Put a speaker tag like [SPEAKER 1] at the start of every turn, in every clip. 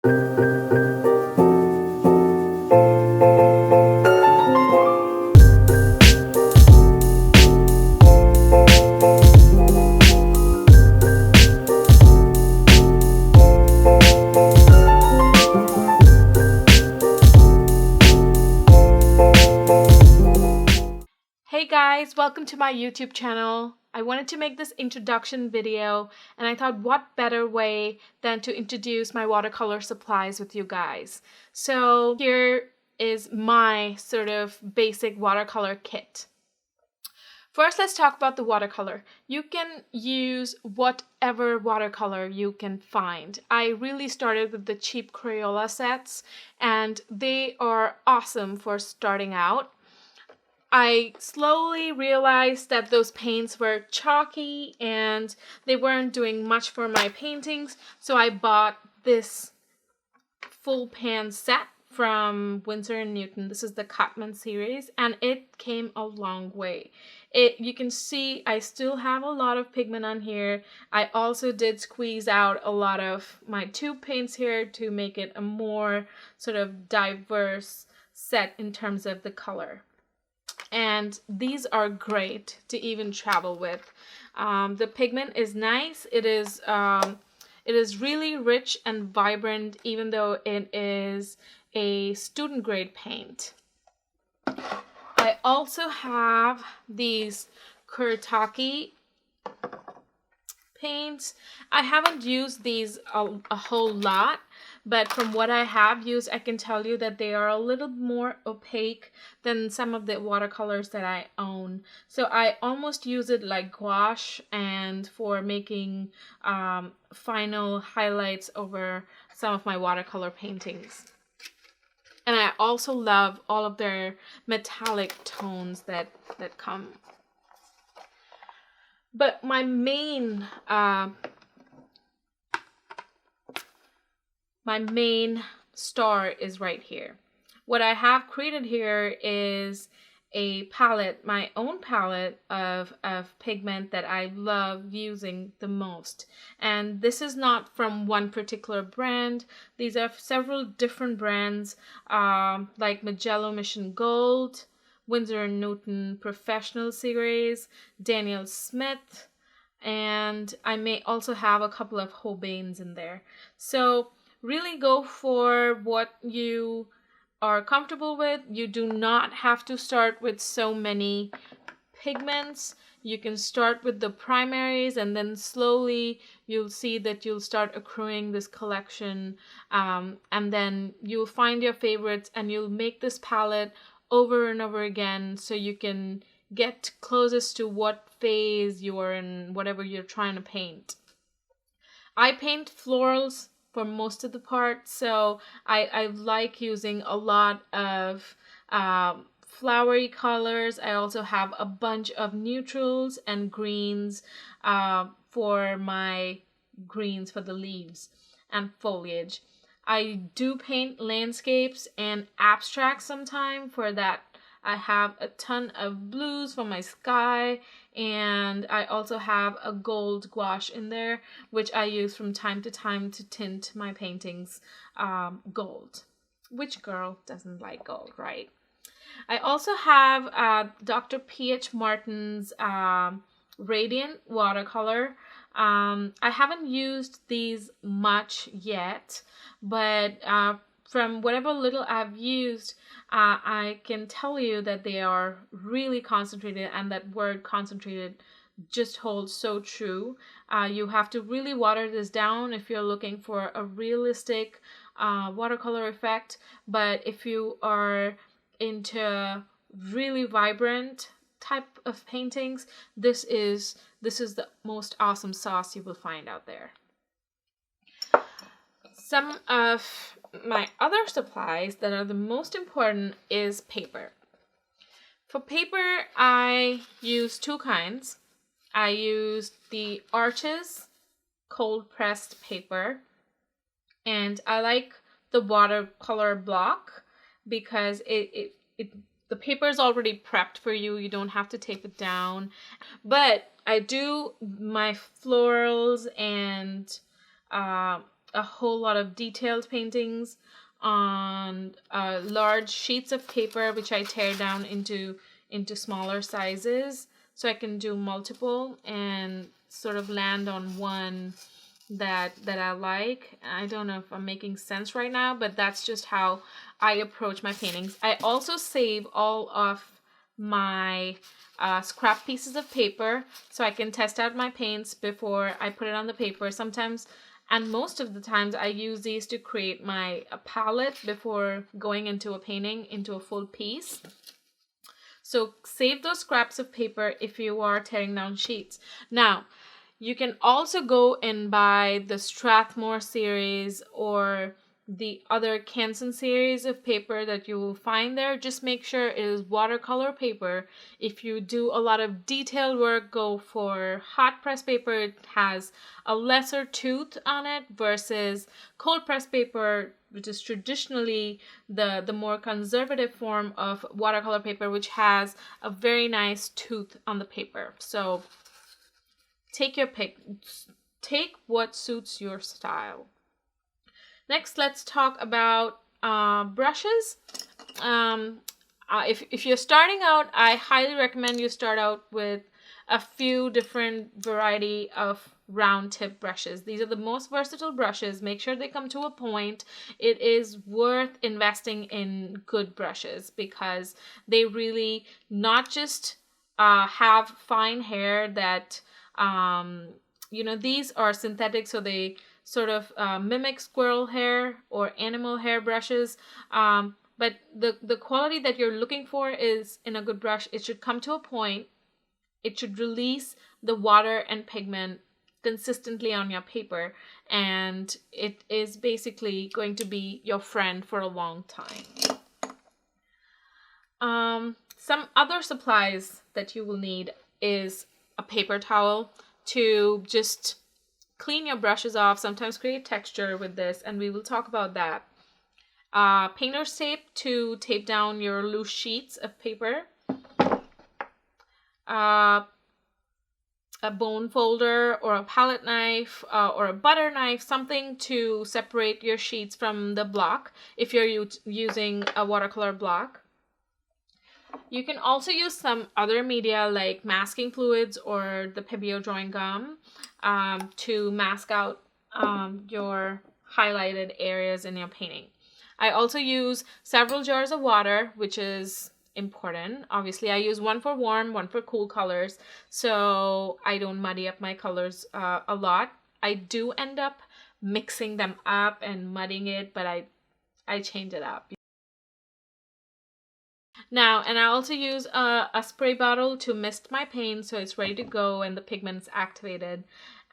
[SPEAKER 1] Hey guys, welcome to my YouTube channel. I wanted to make this introduction video and I thought what better way than to introduce my watercolor supplies with you guys. So here is my sort of basic watercolor kit. First, let's talk about the watercolor. You can use whatever watercolor you can find. I really started with the cheap Crayola sets and they are awesome for starting out. I slowly realized that those paints were chalky and they weren't doing much for my paintings, so I bought this full pan set from Winsor & Newton. This is the Cutman series and it came a long way. You can see I still have a lot of pigment on here. I also did squeeze out a lot of my tube paints here to make it a more sort of diverse set in terms of the color. And these are great to even travel with. The pigment is nice. It is really rich and vibrant, even though it is a student grade paint. I also have these Kuretake paints. I haven't used these a whole lot, but from what I have used, I can tell you that they are a little more opaque than some of the watercolors that I own. So I almost use it like gouache and for making final highlights over some of my watercolor paintings. And I also love all of their metallic tones that come. But my main star is right here. What I have created here is a palette, my own palette of pigment that I love using the most. And this is not from one particular brand. These are several different brands like Magello Mission Gold, Winsor & Newton Professional Series, Daniel Smith, and I may also have a couple of Hobains in there. So really go for what you are comfortable with. You do not have to start with so many pigments. You can start with the primaries and then slowly you'll see that you'll start accruing this collection, and then you'll find your favorites and you'll make this palette over and over again so you can get closest to what phase you're in, whatever you're trying to paint. I paint florals for most of the part, so I like using a lot of flowery colors. I also have a bunch of neutrals and greens for my greens for the leaves and foliage. I do paint landscapes and abstracts sometime. For that, I have a ton of blues for my sky, and I also have a gold gouache in there, which I use from time to time to tint my paintings gold. Which girl doesn't like gold, right? I also have Dr. P.H. Martin's Radiant Watercolor. I haven't used these much yet, but from whatever little I've used, I can tell you that they are really concentrated, and that word concentrated just holds so true. You have to really water this down if you're looking for a realistic watercolor effect, but if you are into really vibrant type of paintings, this is the most awesome sauce you will find out there. Some of my other supplies that are the most important is paper. For paper, I use two kinds. I use the Arches cold pressed paper, and I like the watercolor block because the paper is already prepped for you. You don't have to tape it down. But I do my florals and a whole lot of detailed paintings on large sheets of paper, which I tear down into smaller sizes, so I can do multiple and sort of land on one that I like. I don't know if I'm making sense right now, but that's just how I approach my paintings. I also save all of my scrap pieces of paper so I can test out my paints before I put it on the paper. Sometimes, and most of the times, I use these to create my palette before going into a painting, into a full piece. So save those scraps of paper if you are tearing down sheets. Now, you can also go and buy the Strathmore series or the other Canson series of paper that you will find there. Just make sure it is watercolor paper. If you do a lot of detailed work, go for hot press paper. It has a lesser tooth on it versus cold press paper, which is traditionally the more conservative form of watercolor paper, which has a very nice tooth on the paper. So take your pick. Take what suits your style. Next, let's talk about brushes. If you're starting out, I highly recommend you start out with a few different variety of round tip brushes. These are the most versatile brushes. Make sure they come to a point. It is worth investing in good brushes because they really not just have fine hair that, these are synthetic, so they sort of mimic squirrel hair or animal hair brushes. But the quality that you're looking for is in a good brush. It should come to a point. It should release the water and pigment consistently on your paper. And it is basically going to be your friend for a long time. Some other supplies that you will need is a paper towel to just clean your brushes off, sometimes create texture with this, and we will talk about that. Painter's tape to tape down your loose sheets of paper. A bone folder or a palette knife or a butter knife, something to separate your sheets from the block if you're using a watercolor block. You can also use some other media like masking fluids or the Pebeo drawing gum to mask out your highlighted areas in your painting. I also use several jars of water, which is important. Obviously, I use one for warm, one for cool colors, so I don't muddy up my colors a lot. I do end up mixing them up and mudding it, but I change it up. Now, and I also use a spray bottle to mist my paint so it's ready to go and the pigment's activated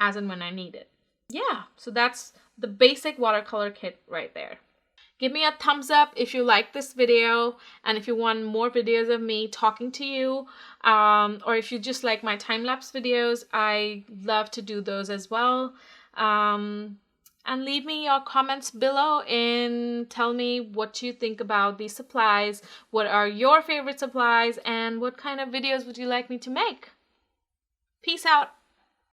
[SPEAKER 1] as and when I need it. Yeah, so that's the basic watercolor kit right there. Give me a thumbs up if you like this video and if you want more videos of me talking to you, or if you just like my time-lapse videos, I love to do those as well. And leave me your comments below and tell me what you think about these supplies. What are your favorite supplies and what kind of videos would you like me to make? Peace out.